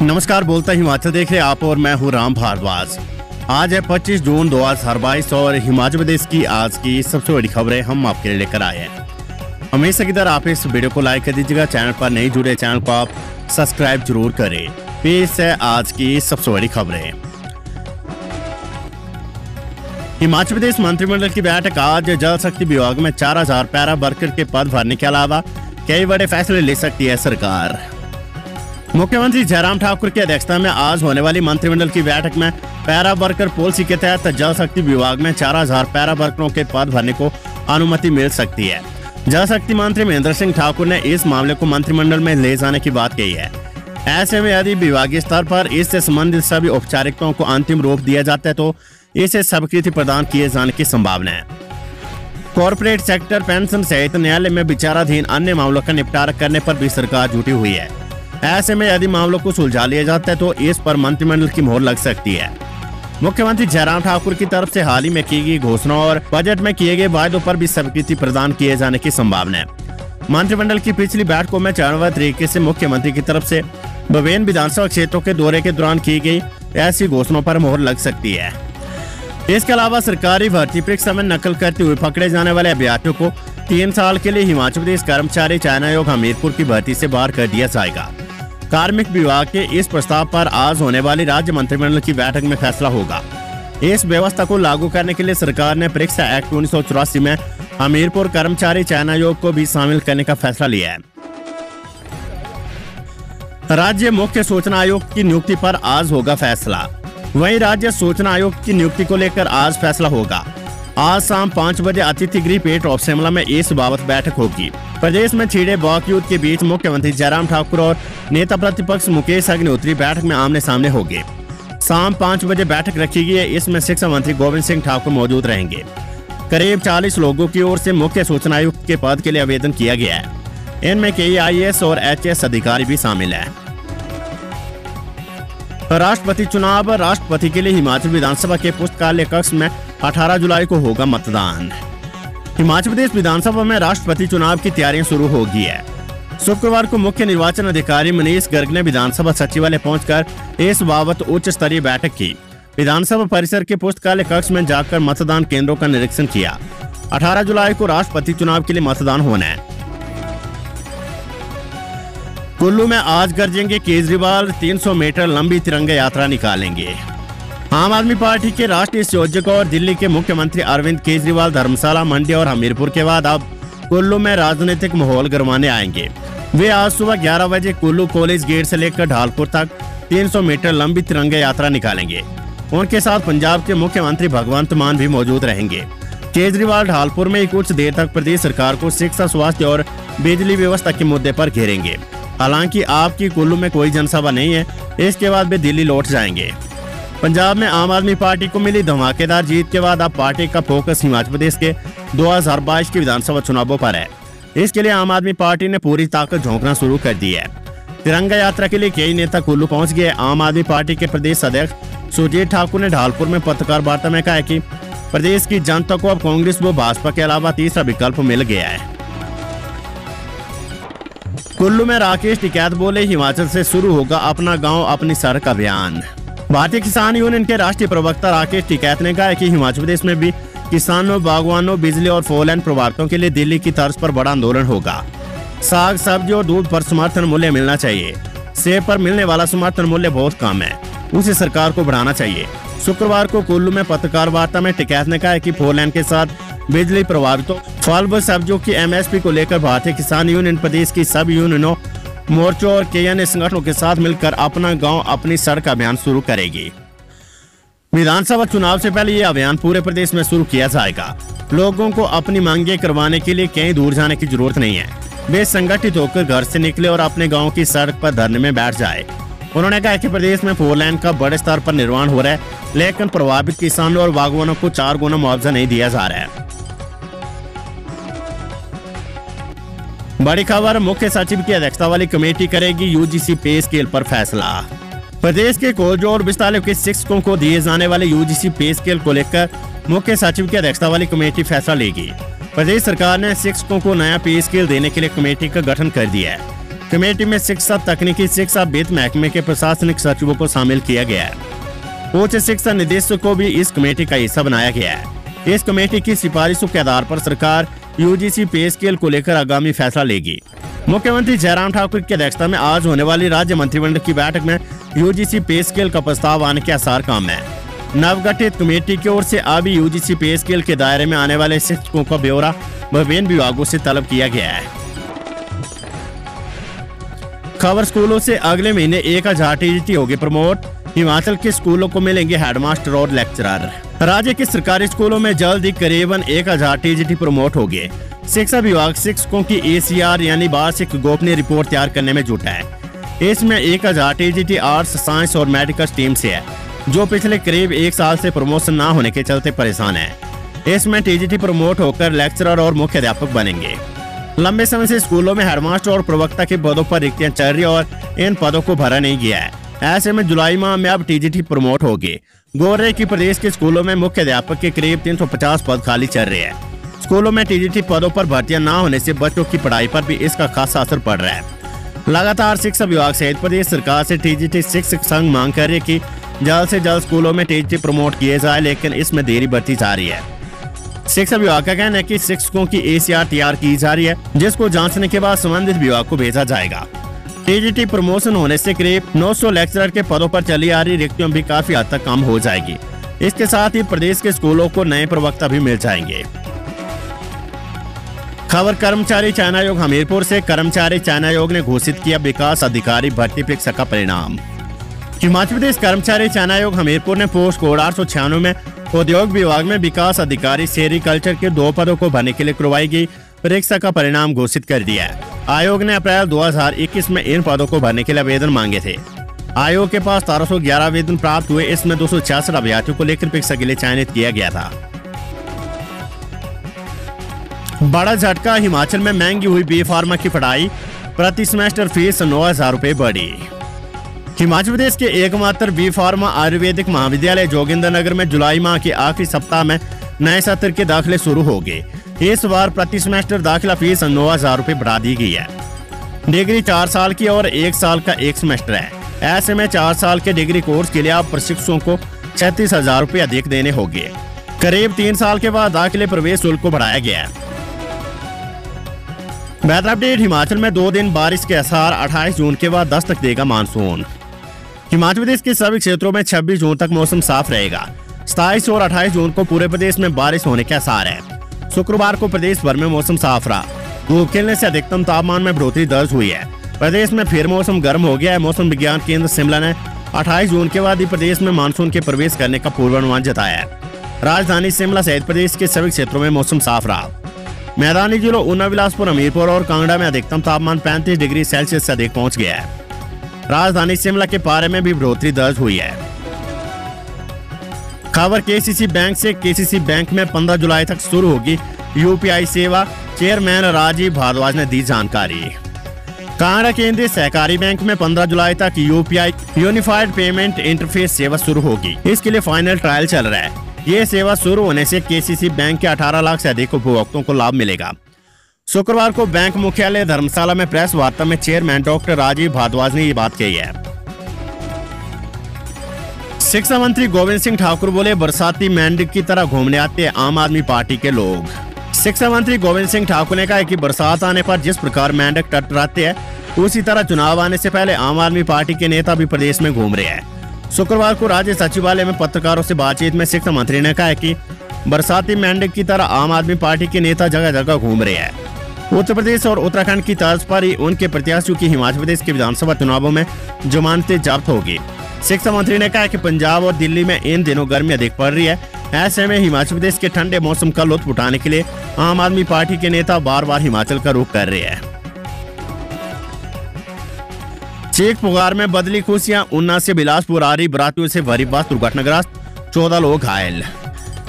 नमस्कार, बोलता हिमाचल देख रहे आप और मैं हूं राम भारद्वाज। आज है 25 जून 2022 और हिमाचल प्रदेश की आज की सबसे बड़ी खबरें हम आपके लिए लेकर आए हैं। हमेशा की तरह आप इस वीडियो को लाइक कर दीजिएगा। चैनल पर नहीं जुड़े चैनल को आप सब्सक्राइब जरूर करें। पेश है आज की सबसे बड़ी खबरें। हिमाचल प्रदेश मंत्रिमंडल की बैठक आज जल शक्ति विभाग में 4000 पैरा वर्कर के पद भरने के अलावा कई बड़े फैसले ले सकती है सरकार। मुख्यमंत्री जयराम ठाकुर की अध्यक्षता में आज होने वाली मंत्रिमंडल की बैठक में पैरा वर्कर पॉलिसी के तहत जल शक्ति विभाग में 4000 पैरा वर्करों के पद भरने को अनुमति मिल सकती है। जल शक्ति मंत्री महेंद्र सिंह ठाकुर ने इस मामले को मंत्रिमंडल में ले जाने की बात कही है। ऐसे में यदि विभागीय स्तर पर इससे संबंधित सभी औपचारिकताओं को अंतिम रूप दिया जाता है तो इसे स्वीकृति प्रदान किए जाने की संभावना है। कॉर्पोरेट सेक्टर, पेंशन सहित न्यायालय में विचाराधीन अन्य मामलों का निपटारा करने पर भी सरकार जुटी हुई है। ऐसे में यदि मामलों को सुलझा लिया जाता है तो इस पर मंत्रिमंडल की मोहर लग सकती है। मुख्यमंत्री जयराम ठाकुर की तरफ से हाल ही में की गई घोषणा और बजट में किए गए वायदों पर भी स्वीकृति प्रदान किए जाने की संभावना है। मंत्रिमंडल की पिछली बैठकों में चरणबद्ध तरीके से मुख्यमंत्री की तरफ से विभिन्न विधानसभा क्षेत्रों के दौरे के दौरान की गई ऐसी घोषणाओं पर मोहर लग सकती है। इसके अलावा सरकारी भर्ती परीक्षा में नकल करते हुए पकड़े जाने वाले अभ्यर्थियों को 3 साल के लिए हिमाचल प्रदेश कर्मचारी चयन आयोग हमीरपुर की भर्ती से बाहर कर दिया जाएगा। कार्मिक विभाग के इस प्रस्ताव पर आज होने वाली राज्य मंत्रिमंडल की बैठक में फैसला होगा। इस व्यवस्था को लागू करने के लिए सरकार ने परीक्षा एक्ट 1984 में हमीरपुर कर्मचारी चयन आयोग को भी शामिल करने का फैसला लिया है। राज्य मुख्य सूचना आयोग की नियुक्ति पर आज होगा फैसला। वहीं राज्य सूचना आयोग की नियुक्ति को लेकर आज फैसला होगा। आज शाम 5 बजे अतिथि गृह पेट ऑफ शिमला में इस बाबत बैठक होगी। प्रदेश में छिड़े बाकयुद्ध के बीच मुख्यमंत्री जयराम ठाकुर और नेता प्रतिपक्ष मुकेश अग्निहोत्री बैठक में आमने सामने होंगे। शाम 5 बजे बैठक रखी गई है। इसमें शिक्षा मंत्री गोविंद सिंह ठाकुर मौजूद रहेंगे। करीब 40 लोगों की ओर से मुख्य सूचना आयुक्त के पद के लिए आवेदन किया गया है। इनमें कई IAS और HAS अधिकारी भी शामिल है। राष्ट्रपति चुनाव। राष्ट्रपति के लिए हिमाचल विधानसभा के पुस्तकालय कक्ष में 18 जुलाई को होगा मतदान। हिमाचल प्रदेश विधानसभा में राष्ट्रपति चुनाव की तैयारियां शुरू हो गई है। शुक्रवार को मुख्य निर्वाचन अधिकारी मनीष गर्ग ने विधानसभा सचिवालय पहुंचकर इस बाबत उच्च स्तरीय बैठक की। विधानसभा परिसर के पुस्तकालय कक्ष में जाकर मतदान केंद्रों का निरीक्षण किया। 18 जुलाई को राष्ट्रपति चुनाव के लिए मतदान होना है। कुल्लू में आज गरजेंगे केजरीवाल। 300 मीटर लंबी तिरंगा यात्रा निकालेंगे। आम आदमी पार्टी के राष्ट्रीय संयोजक और दिल्ली के मुख्यमंत्री अरविंद केजरीवाल धर्मशाला, मंडी और हमीरपुर के बाद अब कुल्लू में राजनीतिक माहौल गरमाने आएंगे। वे आज सुबह 11 बजे कुल्लू कॉलेज गेट से लेकर ढालपुर तक 300 मीटर लंबी तिरंगा यात्रा निकालेंगे। उनके साथ पंजाब के मुख्यमंत्री भगवंत मान भी मौजूद रहेंगे। केजरीवाल ढालपुर में कुछ देर तक प्रदेश सरकार को शिक्षा, स्वास्थ्य और बिजली व्यवस्था के मुद्दे पर घेरेंगे। हालांकि आपकी कुल्लू में कोई जनसभा नहीं है। इसके बाद वे दिल्ली लौट जाएंगे। पंजाब में आम आदमी पार्टी को मिली धमाकेदार जीत के बाद अब पार्टी का फोकस हिमाचल प्रदेश के 2022 के विधानसभा चुनावों पर है। इसके लिए आम आदमी पार्टी ने पूरी ताकत झोंकना शुरू कर दी है। तिरंगा यात्रा के लिए कई नेता कुल्लू पहुंच गए। आम आदमी पार्टी के प्रदेश अध्यक्ष सुरजीत ठाकुर ने ढालपुर में पत्रकार वार्ता में कहा कि प्रदेश की जनता को अब कांग्रेस व भाजपा के अलावा तीसरा विकल्प मिल गया है। कुल्लू में राकेश टिकैत बोले, हिमाचल से शुरू होगा अपना गांव अपनी सड़क अभियान। भारतीय किसान यूनियन के राष्ट्रीय प्रवक्ता राकेश टिकैत ने कहा कि हिमाचल प्रदेश में भी किसानों, बागवानों, बिजली और फोरलेन प्रभावितों के लिए दिल्ली की तर्ज पर बड़ा आंदोलन होगा। साग, सब्जी और दूध पर समर्थन मूल्य मिलना चाहिए। सेब पर मिलने वाला समर्थन मूल्य बहुत कम है, उसे सरकार को बढ़ाना चाहिए। शुक्रवार को कुल्लू में पत्रकार वार्ता में टिकैत ने कहा कि फोरलेन के साथ बिजली प्रभावितों, फल व सब्जियों की MSP को लेकर भारतीय किसान यूनियन प्रदेश की सब यूनियनों, मोर्चों और कई अन्य संगठनों के साथ मिलकर अपना गांव अपनी सड़क अभियान शुरू करेगी। विधानसभा चुनाव से पहले ये अभियान पूरे प्रदेश में शुरू किया जाएगा। लोगों को अपनी मांगे करवाने के लिए कहीं दूर जाने की जरूरत नहीं है। वे संगठित होकर घर से निकले और अपने गाँव की सड़क पर धरने में बैठ जाए। उन्होंने कहा कि प्रदेश में फोरलेन का बड़े स्तर पर निर्माण हो रहा है, लेकिन प्रभावित किसानों और बागवानों को 4 गुना मुआवजा नहीं दिया जा रहा है। बड़ी खबर। मुख्य सचिव की अध्यक्षता वाली कमेटी करेगी UGC पे स्केल पर फैसला। प्रदेश के कॉलेजों और विश्वविद्यालयों के शिक्षकों को दिए जाने वाले UGC पे स्केल को लेकर मुख्य सचिव की अध्यक्षता वाली कमेटी फैसला लेगी। प्रदेश सरकार ने शिक्षकों को नया पे स्केल देने के लिए कमेटी का गठन कर दिया है। कमेटी में शिक्षा, तकनीकी शिक्षा, वित्त महकमे के प्रशासनिक सचिवों को शामिल किया गया है। उच्च शिक्षा निदेशक को भी इस कमेटी का हिस्सा बनाया गया है। इस कमेटी की सिफारिशों के आधार पर सरकार यूजीसी पे स्केल को लेकर आगामी फैसला लेगी। मुख्यमंत्री जयराम ठाकुर की अध्यक्षता में आज होने वाली राज्य मंत्रिमंडल की बैठक में यूजीसी पे स्केल का प्रस्ताव आने के आसार कम है। नवगठित कमेटी की ओर से अभी यूजीसी पे स्केल के दायरे में आने वाले शिक्षकों का ब्यौरा विभिन्न विभागों से तलब किया गया है। खबर स्कूलों से अगले महीने 1000 टीजीटी होगी प्रमोट। हिमाचल के स्कूलों को मिलेंगे हेडमास्टर और लेक्चरर। राज्य के सरकारी स्कूलों में जल्द ही करीबन 1000 टीजीटी प्रमोट होंगे। शिक्षा विभाग शिक्षकों की ACR यानी वार्षिक गोपनीय रिपोर्ट तैयार करने में जुटा है। इसमें 1000 टीजीटी आर्ट्स, साइंस और मेडिकल स्ट्रीम से है, जो पिछले करीब 1 साल से प्रमोशन न होने के चलते परेशान है। इसमें टीजीटी प्रमोट होकर लेक्चरर और मुख्य अध्यापक बनेंगे। लंबे समय से स्कूलों में हेडमास्टर और प्रवक्ता के पदों पर रिक्तियां चल रही और इन पदों को भरा नहीं गया है। ऐसे में जुलाई माह में अब टीजीटी प्रमोट होगी। गौर है कि प्रदेश के स्कूलों में मुख्य अध्यापक के करीब 350 पद खाली चल रहे हैं। स्कूलों में टीजीटी पदों पर भर्तियां न होने से बच्चों की पढ़ाई पर भी इसका खासा असर पड़ रहा है। लगातार शिक्षा विभाग सहित प्रदेश सरकार से टीजीटी शिक्षक संघ मांग कर रही है कि जल्द से जल्द स्कूलों में टीजीटी प्रमोट किए जाए, लेकिन इसमें देरी बढ़ती जा रही है। शिक्षा विभाग का कहना है कि शिक्षकों की ACR तैयार की जा रही है, जिसको जांचने के बाद संबंधित विभाग को भेजा जाएगा। टीजीटी प्रमोशन होने से करीब 900 लेक्चरर के पदों पर चली आ रही रिक्तियों भी काफी हद तक कम हो जाएगी। इसके साथ ही प्रदेश के स्कूलों को नए प्रवक्ता भी मिल जाएंगे। खबर कर्मचारी चयन आयोग हमीरपुर से। कर्मचारी चयन आयोग ने घोषित किया विकास अधिकारी भर्ती परीक्षा का परिणाम। हिमाचल प्रदेश कर्मचारी चयन आयोग हमीरपुर ने पोस्ट कोड 896 में उद्योग विभाग में विकास अधिकारी सेरिकल्चर के 2 पदों को भरने के लिए करवाई गई परीक्षा का परिणाम घोषित कर दिया है। आयोग ने अप्रैल 2021 में इन पदों को भरने के लिए आवेदन मांगे थे। आयोग के पास 1311 आवेदन प्राप्त हुए। इसमें 266 अभ्यर्थियों को लेकर परीक्षा के लिए चयनित किया गया था। बड़ा झटका, हिमाचल में महंगी हुई बी फार्मा की पढ़ाई, प्रति सेमेस्टर फीस 9000 रुपए बढ़ी। हिमाचल प्रदेश के एकमात्र बी फार्मा आयुर्वेदिक महाविद्यालय जोगिंद्रनगर में जुलाई माह के आखिरी सप्ताह में नए सत्र के दाखिले शुरू हो गए। इस बार प्रति सेमेस्टर दाखिला फीस 9000 रुपए बढ़ा दी गई है। डिग्री 4 साल की और 1 साल का एक सेमेस्टर है। ऐसे में 4 साल के डिग्री कोर्स के लिए अब प्रशिक्षुओं को 36,000 रुपए अधिक देने होंगे। करीब 3 साल के बाद दाखिले प्रवेश शुल्क को बढ़ाया गया है। वेदर अपडेट, हिमाचल में 2 दिन बारिश के आसार, 28 जून के बाद दस्तक देगा मानसून। हिमाचल प्रदेश के सभी क्षेत्रों में 26 जून तक मौसम साफ रहेगा। 27 और 28 जून को पूरे प्रदेश में बारिश होने के आसार है। शुक्रवार को प्रदेश भर में मौसम साफ रहा। धूप खिलने से अधिकतम तापमान में बढ़ोतरी दर्ज हुई है। प्रदेश में फिर मौसम गर्म हो गया है। मौसम विज्ञान केंद्र शिमला ने 28 जून के बाद ही प्रदेश में मानसून के प्रवेश करने का पूर्वानुमान जताया है। राजधानी शिमला सहित प्रदेश के सभी क्षेत्रों में मौसम साफ रहा। मैदानी जिलों ऊना, बिलासपुर, हमीरपुर और कांगड़ा में अधिकतम तापमान 35 डिग्री सेल्सियस से अधिक पहुंच गया है। राजधानी शिमला के पारे में भी बढ़ोतरी दर्ज हुई है। खबर केसीसी बैंक से। केसीसी बैंक में 15 जुलाई तक शुरू होगी UPI सेवा, चेयरमैन राजीव भारद्वाज ने दी जानकारी। कांगड़ा केंद्रीय सहकारी बैंक में 15 जुलाई तक UPI यूनिफाइड पेमेंट इंटरफेस सेवा शुरू होगी। इसके लिए फाइनल ट्रायल चल रहा है। ये सेवा शुरू होने से केसीसी बैंक के 18 लाख से अधिक उपभोक्ताओं को लाभ मिलेगा। शुक्रवार को बैंक मुख्यालय धर्मशाला में प्रेस वार्ता में चेयरमैन डॉक्टर राजीव भारद्वाज ने ये बात कही है। शिक्षा मंत्री गोविंद सिंह ठाकुर बोले, बरसाती मेंढक की तरह घूमने आते हैं आम आदमी पार्टी के लोग। शिक्षा मंत्री गोविंद सिंह ठाकुर ने कहा कि बरसात आने पर जिस प्रकार मेंढक टटराते हैं, उसी तरह चुनाव आने से पहले आम आदमी पार्टी के नेता भी प्रदेश में घूम रहे हैं। शुक्रवार को राज्य सचिवालय में पत्रकारों से बातचीत में शिक्षा मंत्री ने कहा कि बरसाती मेंढक की तरह आम आदमी पार्टी के नेता जगह जगह घूम रहे हैं। उत्तर प्रदेश और उत्तराखंड की तर्ज पर ही उनके प्रत्याशियों की हिमाचल प्रदेश के विधानसभा चुनावों में जमानतें जब्त होगी। शिक्षा मंत्री ने कहा कि पंजाब और दिल्ली में इन दिनों गर्मी अधिक पड़ रही है। ऐसे में हिमाचल प्रदेश के ठंडे मौसम का लुत्फ उठाने के लिए आम आदमी पार्टी के नेता बार बार हिमाचल का रुख कर रहे हैं। चीख पुकार में बदली खुशियां। ऊना से बिलासपुर आ रही बरातियों से भरी बस दुर्घटनाग्रस्त, 14 लोग घायल।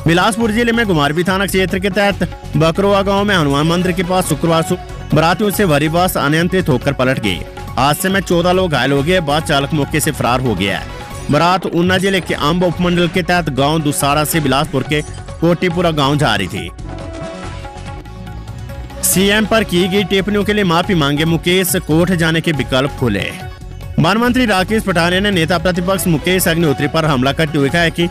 बिलासपुर जिले में घुमारवी थाना क्षेत्र के तहत बकरोवा गांव में हनुमान मंदिर के पास शुक्रवार बरातियों से भरी बस अनियंत्रित होकर पलट गई। हादसे में 14 लोग घायल हो गए। बस चालक मौके से फरार हो गया है। बारात ऊना जिले के अंब उपमंडल के तहत गांव दुसारा से बिलासपुर के कोटीपुरा गांव जा रही थी। सीएम पर की गई टिप्पणियों के लिए माफी मांगे मुकेश, कोर्ट जाने के विकल्प खुले। वन मंत्री राकेश पठानिया ने नेता प्रतिपक्ष मुकेश अग्निहोत्री पर हमला करते हुए कहा कि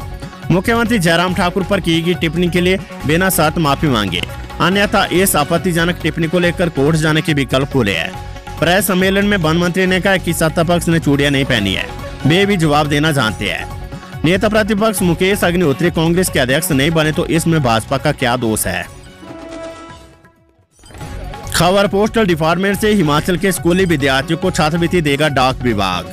मुख्यमंत्री जयराम ठाकुर पर की गई टिप्पणी के लिए बिना शर्त माफी मांगे, अन्यथा इस आपत्तिजनक टिप्पणी को लेकर कोर्ट जाने के विकल्प खुले हैं। प्रेस सम्मेलन में वन मंत्री ने कहा कि सत्ता पक्ष ने चूड़ियां नहीं पहनी है, वे भी जवाब देना जानते हैं। नेता प्रतिपक्ष मुकेश अग्निहोत्री कांग्रेस के अध्यक्ष नहीं बने तो इसमें भाजपा का क्या दोष है। खबर पोस्टल डिपार्टमेंट से हिमाचल के स्कूली विद्यार्थियों को छात्रवृत्ति देगा डाक विभाग।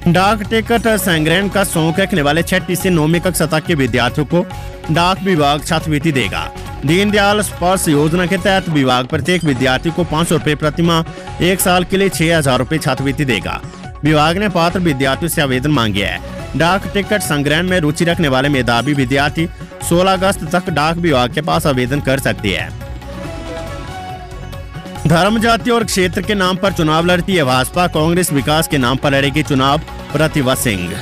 डाक टिकट संग्रहण का शौक रखने वाले 6वीं से 9वीं कक्षा तक के विद्यार्थियों को डाक विभाग छात्रवृत्ति देगा। दीनदयाल स्पर्श योजना के तहत विभाग प्रत्येक विद्यार्थी को 500 रुपए प्रति माह 1 साल के लिए 6,000 रुपए छात्रवृत्ति देगा। विभाग ने पात्र विद्यार्थियों से आवेदन मांगे है। डाक टिकट संग्रहण में रुचि रखने वाले मेधावी विद्यार्थी 16 अगस्त तक डाक विभाग के पास आवेदन कर सकते हैं। धर्म, जाति और क्षेत्र के नाम पर चुनाव लड़ती है भाजपा, कांग्रेस विकास के नाम पर लड़ेगी चुनाव। प्रतिभा सिंह।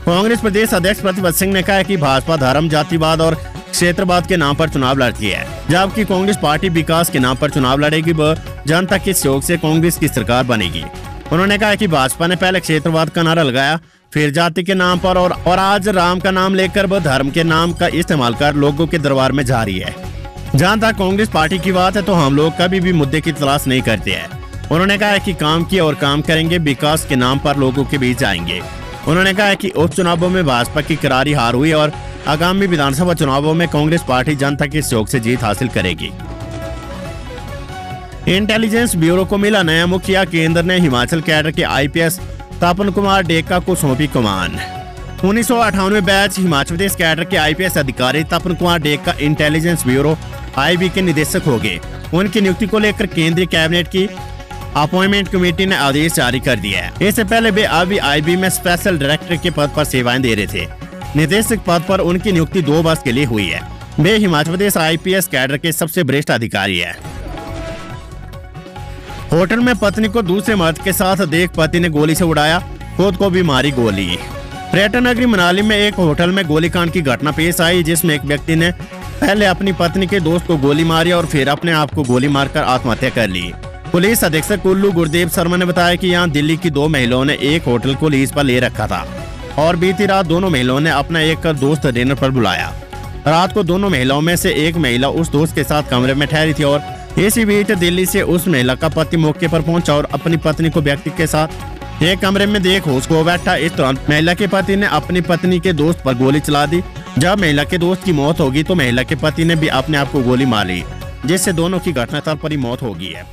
कांग्रेस प्रदेश अध्यक्ष प्रतिभा सिंह ने कहा है कि भाजपा धर्म, जातिवाद और क्षेत्रवाद के नाम पर चुनाव लड़ती है, जबकि कांग्रेस पार्टी विकास के नाम पर चुनाव लड़ेगी व जनता के सहयोग से कांग्रेस की सरकार बनेगी। उन्होंने कहा कि भाजपा ने पहले क्षेत्रवाद का नारा लगाया, फिर जाति के नाम पर और आज राम का नाम लेकर व धर्म के नाम का इस्तेमाल कर लोगों के दरबार में जा रही है। जहाँ तक कांग्रेस पार्टी की बात है तो हम लोग कभी भी मुद्दे की तलाश नहीं करते हैं। उन्होंने कहा है कि काम किया और काम करेंगे, विकास के नाम पर लोगों के बीच जाएंगे। उन्होंने कहा है कि उपचुनावों में भाजपा की करारी हार हुई और आगामी विधानसभा चुनावों में कांग्रेस पार्टी जनता के सहयोग से जीत हासिल करेगी। इंटेलिजेंस ब्यूरो को मिला नया मुखिया, केंद्र ने हिमाचल कैडर के आईपीएस तपन कुमार डेका को सौंपी कमान। 1998 बैच हिमाचल प्रदेश कैडर के आईपीएस अधिकारी Tapan Kumar Deka intelligence bureau IB के निदेशक हो गए। उनकी नियुक्ति को लेकर केंद्रीय कैबिनेट की अपॉइंटमेंट कमेटी ने आदेश जारी कर दिया है। इससे पहले वे अभी आईबी में स्पेशल डायरेक्टर के पद पर सेवाएं दे रहे थे। निदेशक पद पर उनकी नियुक्ति 2 वर्ष के लिए हुई है। वे हिमाचल प्रदेश आईपीएस कैडर के सबसे वरिष्ठ अधिकारी है। होटल में पत्नी को दूसरे मर्द के साथ देख पति ने गोली से उड़ाया, खुद को भी मारी गोली। पर्यटन नगरी मनाली में एक होटल में गोलीकांड की घटना पेश आई, जिसमें एक व्यक्ति ने पहले अपनी पत्नी के दोस्त को गोली मारी और फिर अपने आप को गोली मारकर आत्महत्या कर ली। पुलिस अधीक्षक कुल्लू गुरदेव शर्मा ने बताया कि यहां दिल्ली की 2 महिलाओं ने एक होटल को लीज पर ले रखा था और बीती रात दोनों महिलाओं ने अपना एक दोस्त डिनर पर बुलाया। रात को दोनों महिलाओं में से एक महिला उस दोस्त के साथ कमरे में ठहरी थी और इसी बीच दिल्ली से उस महिला का पति मौके पर पहुंचा और अपनी पत्नी को व्यक्ति के साथ एक कमरे में देख होश खो बैठा। इस दौरान महिला के पति ने अपनी पत्नी के दोस्त पर गोली चला दी। जब महिला के दोस्त की मौत होगी तो महिला के पति ने भी अपने आप को गोली मार ली, जिससे दोनों की घटनास्थल पर ही मौत हो गई है।